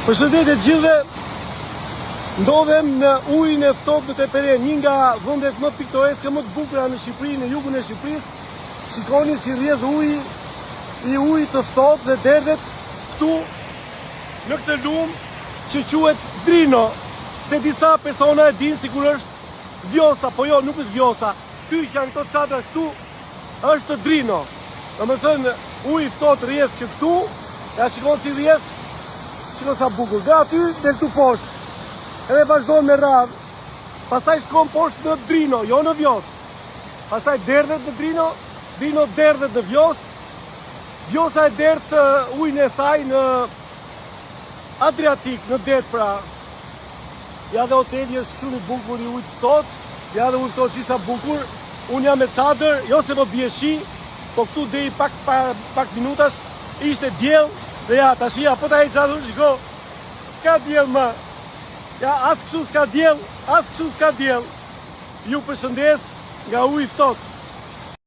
Përshëndetje të gjithëve. Ndodhem në ujin e ftohtë në Teperen, një nga vendet më piktoreske, më të bukura në Shqipëri, në jugun e Shqipërisë. Shikoni si rrjedh uji, i ujit të ftohtë dhe derdhet këtu në këtë lum që quhet Drino. Se disa persona e dinë sikur është Vjosa, po jo, nuk është Vjosa. Ky që janë këto çadra këtu është Drino. Domethënë uji i ftohtë rrjedh që këtu, ja shikoni si rrjedh. Shikoni sa bukur. Nga aty deri këtu poshtë. Edhe vazhdojnë me radhë. Pastaj shkon poshtë në Drino, jo në Vjos. Pastaj derdhet në Drino, Drino derdhet në Vjos. Vjosa e derdh ujin e saj në Adriatik, në det pra. Ja dhe hoteli është shumë i bukur i ujit ftohtë. Ja dhe ujit ftohtë çisa bukur. Unë jam me çadër, jo se më bie shi, po këtu deri pak minutash ishte diell. Dhe ja, tash ja po ta heq çadër, shiko. S'ka diell më. Ja, as kështu s'ka diell, as kështu s'ka diell. Ju përshëndes nga uji i ftohtë.